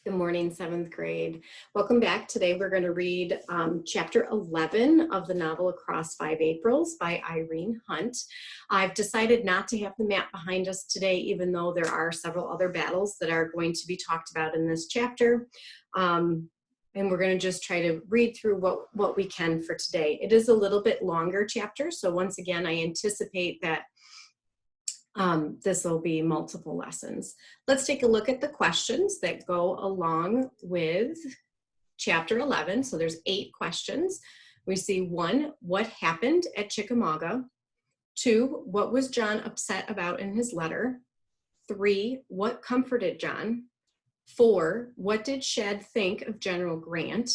Good morning, 7th grade. Welcome back. Today we're going to read chapter 11 of the novel Across 5 Aprils by Irene Hunt. I've decided not to have the map behind us today, even though there are several other battles that are going to be talked about in this chapter. And we're going to just try to read through what we can for today. It is a little bit longer chapter, so once again, I anticipate that this will be multiple lessons. Let's take a look at the questions that go along with chapter 11. So there's 8 questions. We see 1, what happened at Chickamauga? 2, what was John upset about in his letter? 3, what comforted John? 4, what did Shedd think of General Grant?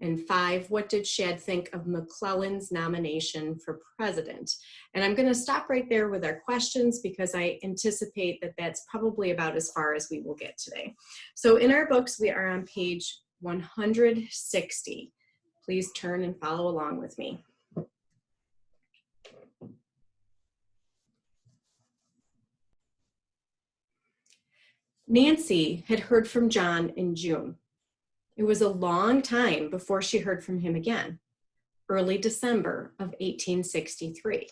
And 5, what did Shedd think of McClellan's nomination for president? And I'm going to stop right there with our questions because I anticipate that that's probably about as far as we will get today. So in our books, we are on page 160. Please turn and follow along with me. Nancy had heard from John in June. It was a long time before she heard from him again, early December of 1863.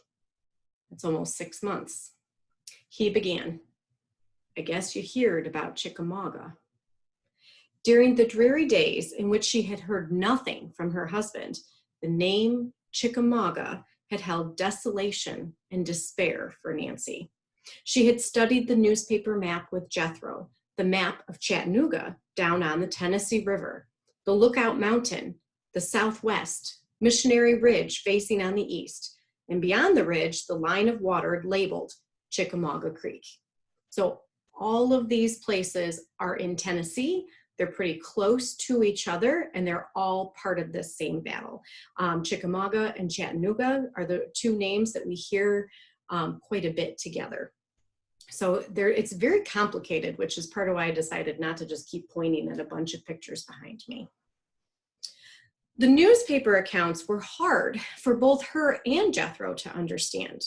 That's almost 6 months. He began, I guess you heard about Chickamauga. During the dreary days in which she had heard nothing from her husband, the name Chickamauga had held desolation and despair for Nancy. She had studied the newspaper map with Jethro, the map of Chattanooga down on the Tennessee River, the Lookout Mountain, the Southwest, Missionary Ridge facing on the east, and beyond the ridge, the line of water labeled Chickamauga Creek. So all of these places are in Tennessee. They're pretty close to each other, and they're all part of this same battle. Chickamauga and Chattanooga are the 2 names that we hear quite a bit together. So it's very complicated, which is part of why I decided not to just keep pointing at a bunch of pictures behind me. The newspaper accounts were hard for both her and Jethro to understand.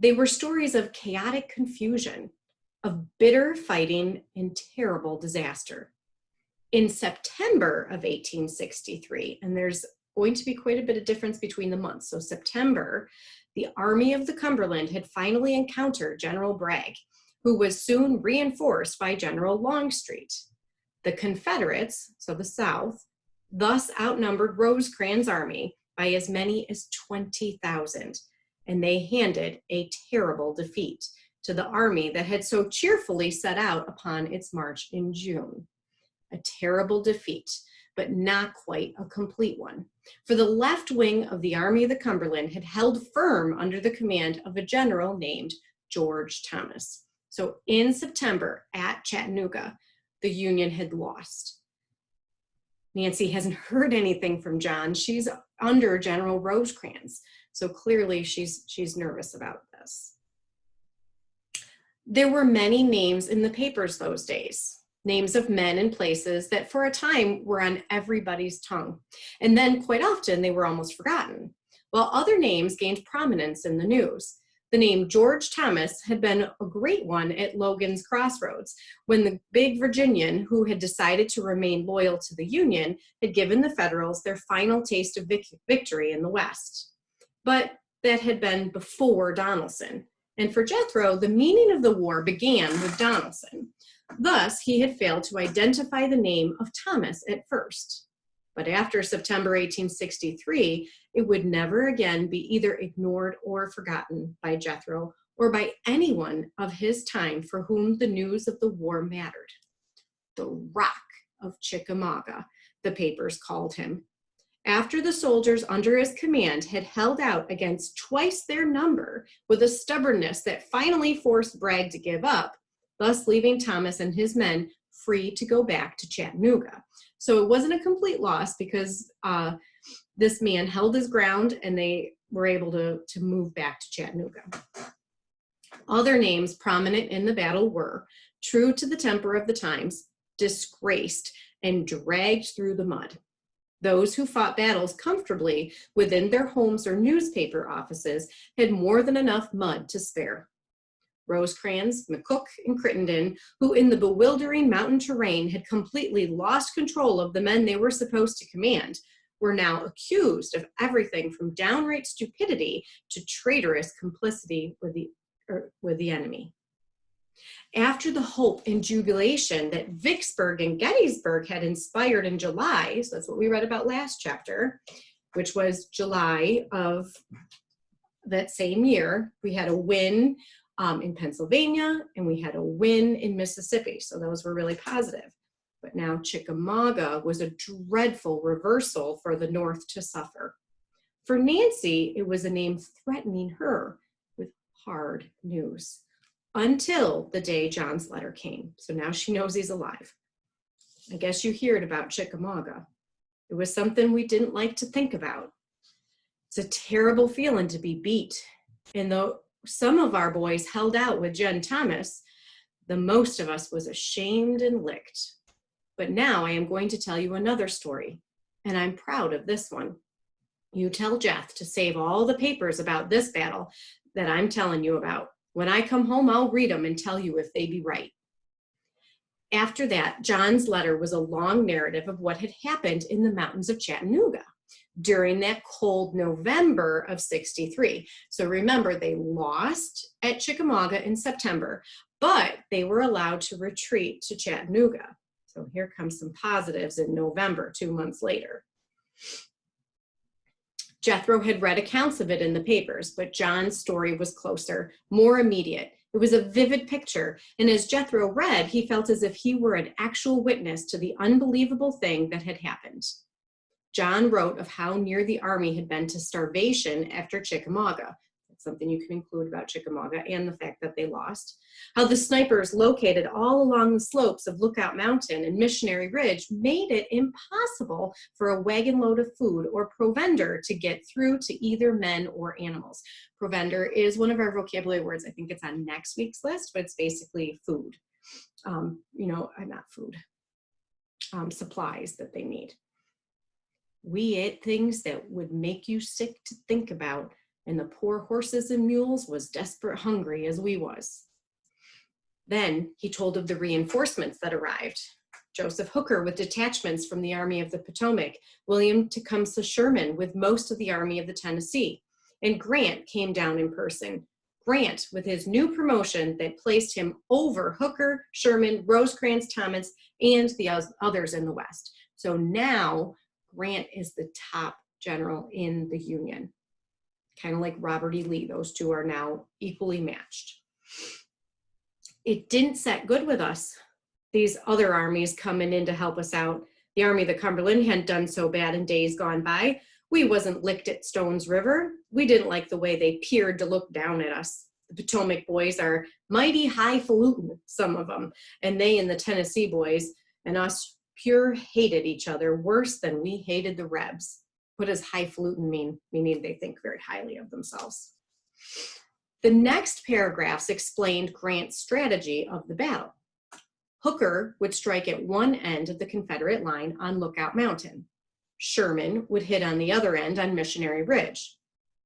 They were stories of chaotic confusion, of bitter fighting and terrible disaster. In September of 1863, and there's going to be quite a bit of difference between the months. So September, the Army of the Cumberland had finally encountered General Bragg, who was soon reinforced by General Longstreet. The Confederates, so the South, thus outnumbered Rosecrans' army by as many as 20,000, and they handed a terrible defeat to the army that had so cheerfully set out upon its march in June. A terrible defeat, but not quite a complete one. For the left wing of the Army of the Cumberland had held firm under the command of a general named George Thomas. So in September at Chattanooga, the Union had lost. Nancy hasn't heard anything from John. She's under General Rosecrans. So clearly she's nervous about this. There were many names in the papers those days. Names of men and places that for a time were on everybody's tongue. And then quite often they were almost forgotten, while other names gained prominence in the news. The name George Thomas had been a great one at Logan's Crossroads, when the big Virginian who had decided to remain loyal to the Union had given the Federals their final taste of victory in the West. But that had been before Donelson. And for Jethro, the meaning of the war began with Donelson. Thus, he had failed to identify the name of Thomas at first. But after September 1863, it would never again be either ignored or forgotten by Jethro or by anyone of his time for whom the news of the war mattered. The Rock of Chickamauga, the papers called him. After the soldiers under his command had held out against twice their number with a stubbornness that finally forced Bragg to give up, thus leaving Thomas and his men free to go back to Chattanooga. So it wasn't a complete loss because this man held his ground and they were able to move back to Chattanooga. Other names prominent in the battle were, true to the temper of the times, disgraced and dragged through the mud. Those who fought battles comfortably within their homes or newspaper offices had more than enough mud to spare. Rosecrans, McCook, and Crittenden, who in the bewildering mountain terrain had completely lost control of the men they were supposed to command, were now accused of everything from downright stupidity to traitorous complicity with the enemy. After the hope and jubilation that Vicksburg and Gettysburg had inspired in July, so that's what we read about last chapter, which was July of that same year, we had a win in Pennsylvania and we had a win in Mississippi. So those were really positive. But now Chickamauga was a dreadful reversal for the North to suffer. For Nancy, it was a name threatening her with hard news until the day John's letter came. So now she knows he's alive. I guess you heard about Chickamauga. It was something we didn't like to think about. It's a terrible feeling to be beat. And though some of our boys held out with Jen Thomas, the most of us was ashamed and licked. But now I am going to tell you another story, and I'm proud of this one. You tell Jeff to save all the papers about this battle that I'm telling you about. When I come home, I'll read them and tell you if they be right. After that, John's letter was a long narrative of what had happened in the mountains of Chattanooga during that cold November of '63. So remember, they lost at Chickamauga in September, but they were allowed to retreat to Chattanooga. So here comes some positives in November, 2 months later. Jethro had read accounts of it in the papers, but John's story was closer, more immediate. It was a vivid picture, and as Jethro read, he felt as if he were an actual witness to the unbelievable thing that had happened. John wrote of how near the army had been to starvation after Chickamauga. That's something you can include about Chickamauga and the fact that they lost. How the snipers located all along the slopes of Lookout Mountain and Missionary Ridge made it impossible for a wagon load of food or provender to get through to either men or animals. Provender is one of our vocabulary words. I think it's on next week's list, but it's basically food. Not food. Supplies that they need. We ate things that would make you sick to think about, and the poor horses and mules was desperate hungry as we was. Then he told of the reinforcements that arrived. Joseph Hooker with detachments from the Army of the Potomac, William Tecumseh Sherman with most of the Army of the Tennessee, and Grant came down in person. Grant with his new promotion that placed him over Hooker, Sherman, Rosecrans, Thomas, and the others in the West. So now Grant is the top general in the Union. Kind of like Robert E. Lee, those two are now equally matched. It didn't set good with us. These other armies coming in to help us out. The Army of the Cumberland hadn't done so bad in days gone by. We wasn't licked at Stone's River. We didn't like the way they peered to look down at us. The Potomac boys are mighty highfalutin, some of them, and they and the Tennessee boys and us pure hated each other worse than we hated the Rebs. What does highfalutin mean? Meaning they think very highly of themselves. The next paragraphs explained Grant's strategy of the battle. Hooker would strike at one end of the Confederate line on Lookout Mountain. Sherman would hit on the other end on Missionary Ridge.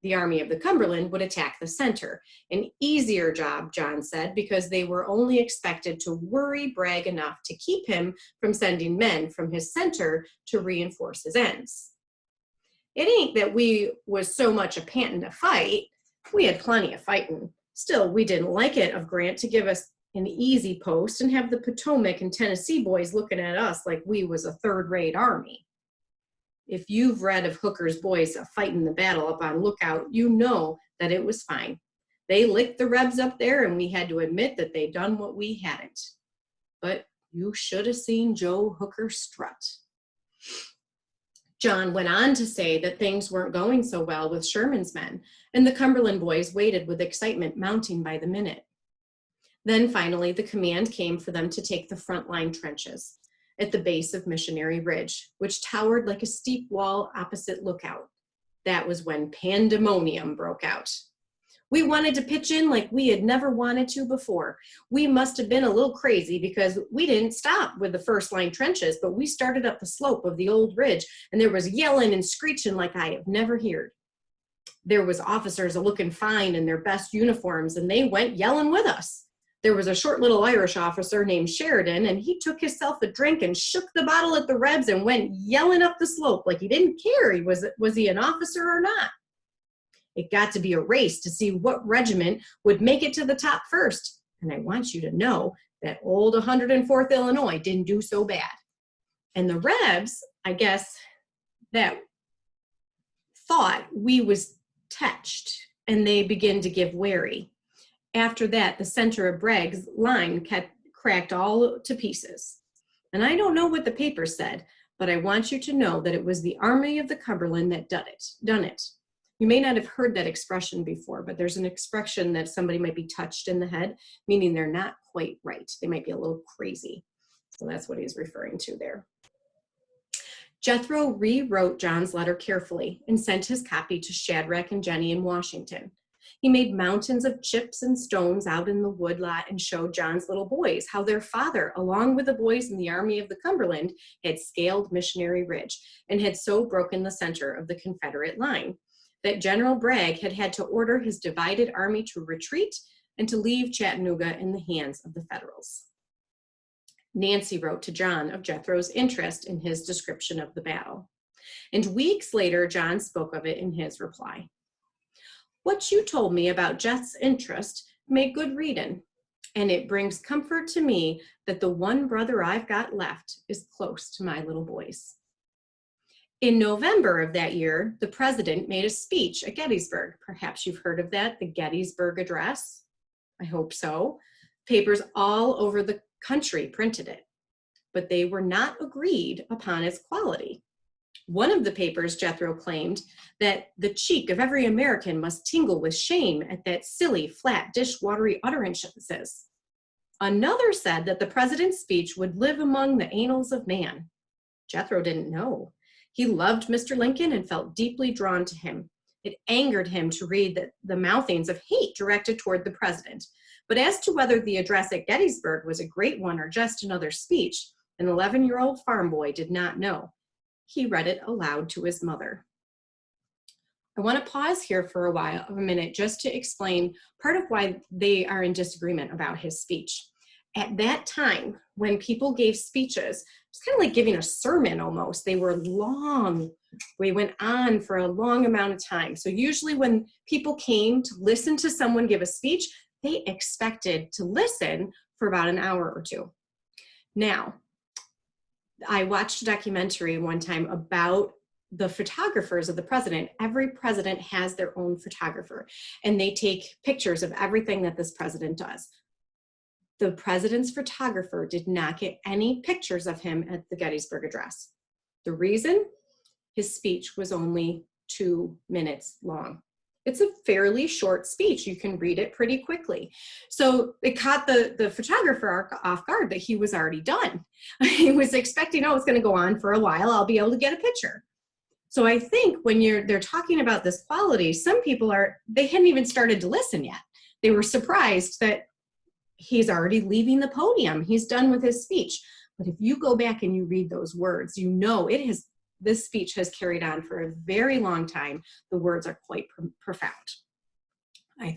The Army of the Cumberland would attack the center. An easier job, John said, because they were only expected to worry Bragg enough to keep him from sending men from his center to reinforce his ends. It ain't that we was so much a pantin' to fight. We had plenty of fighting. Still, we didn't like it of Grant to give us an easy post and have the Potomac and Tennessee boys looking at us like we was a third-rate army. If you've read of Hooker's boys fighting the battle up on Lookout, you know that it was fine. They licked the Rebs up there, and we had to admit that they done what we hadn't. But you should have seen Joe Hooker strut. John went on to say that things weren't going so well with Sherman's men, and the Cumberland boys waited with excitement mounting by the minute. Then finally, the command came for them to take the front line trenches at the base of Missionary Ridge, which towered like a steep wall opposite Lookout. That was when pandemonium broke out. We wanted to pitch in like we had never wanted to before. We must have been a little crazy because we didn't stop with the first line trenches, but we started up the slope of the old ridge, and there was yelling and screeching like I have never heard. There was officers looking fine in their best uniforms, and they went yelling with us. There was a short little Irish officer named Sheridan, and he took himself a drink and shook the bottle at the Rebs and went yelling up the slope like he didn't care was he an officer or not. It got to be a race to see what regiment would make it to the top first. And I want you to know that old 104th Illinois didn't do so bad. And the Rebs, I guess, that thought we was touched, and they began to give wary. After that, the center of Bragg's line kept cracked all to pieces. And I don't know what the paper said, but I want you to know that it was the Army of the Cumberland that done it. You may not have heard that expression before, but there's an expression that somebody might be touched in the head, meaning they're not quite right. They might be a little crazy. So that's what he's referring to there. Jethro rewrote John's letter carefully and sent his copy to Shadrach and Jenny in Washington. He made mountains of chips and stones out in the woodlot and showed John's little boys how their father, along with the boys in the Army of the Cumberland, had scaled Missionary Ridge and had so broken the center of the Confederate line that General Bragg had had to order his divided army to retreat and to leave Chattanooga in the hands of the Federals. Nancy wrote to John of Jethro's interest in his description of the battle. And weeks later, John spoke of it in his reply. What you told me about Jeth's interest made good reading, and it brings comfort to me that the one brother I've got left is close to my little boys. In November of that year, the president made a speech at Gettysburg. Perhaps you've heard of that, the Gettysburg Address. I hope so. Papers all over the country printed it, but they were not agreed upon its quality. One of the papers, Jethro claimed that the cheek of every American must tingle with shame at that silly, flat, dishwatery utterances. Another said that the president's speech would live among the annals of man. Jethro didn't know. He loved Mr. Lincoln and felt deeply drawn to him. It angered him to read the mouthings of hate directed toward the president. But as to whether the address at Gettysburg was a great one or just another speech, an 11-year-old farm boy did not know. He read it aloud to his mother. I want to pause here for a minute, just to explain part of why they are in disagreement about his speech. At that time, when people gave speeches, it's kind of like giving a sermon almost. They were long. We went on for a long amount of time. So usually when people came to listen to someone give a speech, they expected to listen for about an hour or two. Now, I watched a documentary one time about the photographers of the president. Every president has their own photographer, and they take pictures of everything that this president does. The president's photographer did not get any pictures of him at the Gettysburg Address. The reason? His speech was only 2 minutes long. It's a fairly short speech. You can read it pretty quickly. So it caught the photographer off guard that he was already done. He was expecting, oh, it's going to go on for a while. I'll be able to get a picture. So I think when they're talking about this quality, some people they hadn't even started to listen yet. They were surprised that he's already leaving the podium. He's done with his speech. But if you go back and you read those words, you know this speech has carried on for a very long time. The words are quite profound.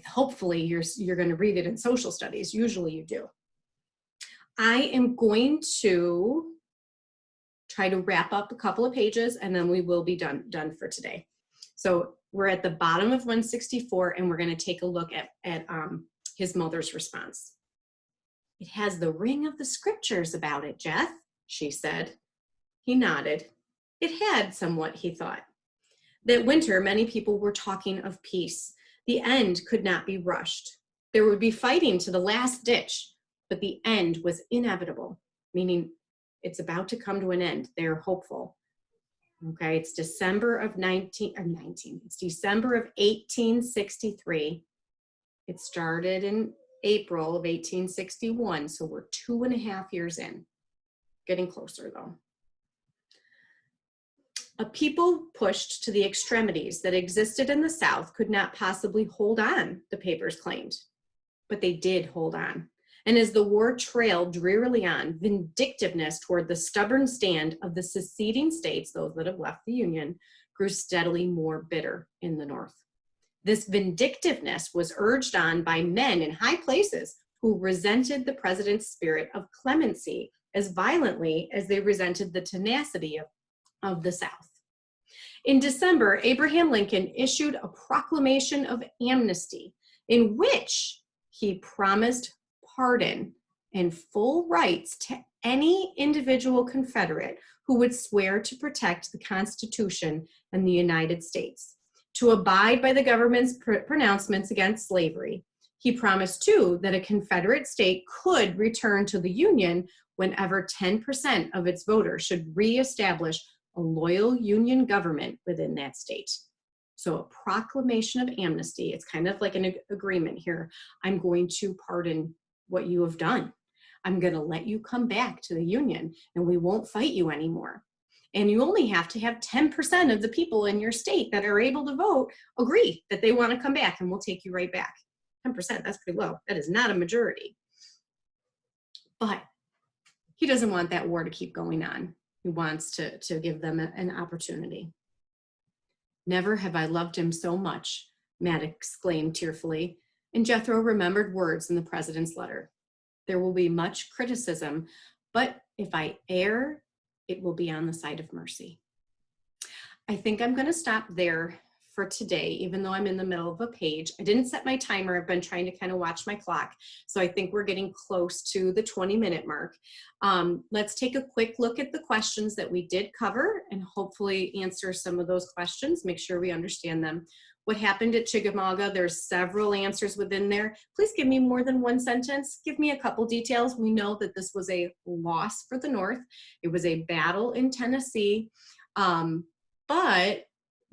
Hopefully you're going to read it in social studies. Usually you do. I am going to try to wrap up a couple of pages, and then we will be done for today. So we're at the bottom of 164, and we're going to take a look at his mother's response. It has the ring of the scriptures about it, Jeff, she said. He nodded. It had somewhat, he thought. That winter, many people were talking of peace. The end could not be rushed. There would be fighting to the last ditch, but the end was inevitable, meaning it's about to come to an end. They're hopeful. Okay, it's December of 1863. It started in April of 1861, so we're 2.5 years in. Getting closer though. A people pushed to the extremities that existed in the South could not possibly hold on, the papers claimed. But they did hold on. And as the war trailed drearily on, vindictiveness toward the stubborn stand of the seceding states, those that have left the Union, grew steadily more bitter in the North. This vindictiveness was urged on by men in high places who resented the president's spirit of clemency as violently as they resented the tenacity of the South. In December, Abraham Lincoln issued a proclamation of amnesty in which he promised pardon and full rights to any individual Confederate who would swear to protect the Constitution and the United States, to abide by the government's pronouncements against slavery. He promised, too, that a Confederate state could return to the Union whenever 10% of its voters should reestablish a loyal Union government within that state. So a proclamation of amnesty, it's kind of like an agreement here. I'm going to pardon what you have done. I'm going to let you come back to the Union and we won't fight you anymore. And you only have to have 10% of the people in your state that are able to vote agree that they want to come back, and we'll take you right back. 10%, that's pretty low. That is not a majority. But he doesn't want that war to keep going on. He wants to give them an opportunity. Never have I loved him so much, Matt exclaimed tearfully, and Jethro remembered words in the president's letter. There will be much criticism, but if I err, it will be on the side of mercy. I think I'm going to stop there for today, even though I'm in the middle of a page. I didn't set my timer. I've been trying to kind of watch my clock. So I think we're getting close to the 20-minute mark. Let's take a quick look at the questions that we did cover and hopefully answer some of those questions, make sure we understand them. What happened at Chickamauga? There's several answers within there. Please give me more than one sentence. Give me a couple details. We know that this was a loss for the North. It was a battle in Tennessee, but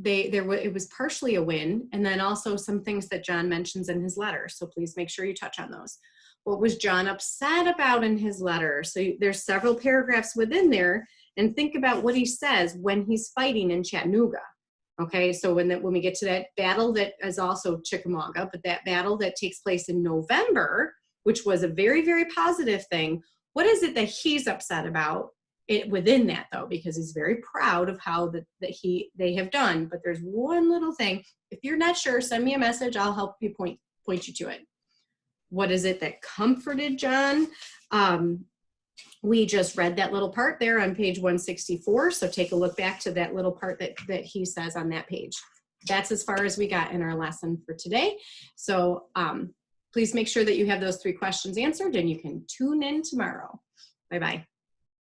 it was partially a win, and then also some things that John mentions in his letter. So please make sure you touch on those. What was John upset about in his letter? So there's several paragraphs within there, and think about what he says when he's fighting in Chattanooga. Okay, so when we get to that battle that is also Chickamauga, but that battle that takes place in November, which was a very, very positive thing, what is it that he's upset about within that, though? Because he's very proud of how they have done. But there's one little thing. If you're not sure, send me a message. I'll help you point you to it. What is it that comforted John? We just read that little part there on page 164, so take a look back to that little part that he says on that page. That's as far as we got in our lesson for today. So please make sure that you have those 3 questions answered, and you can tune in tomorrow. Bye-bye.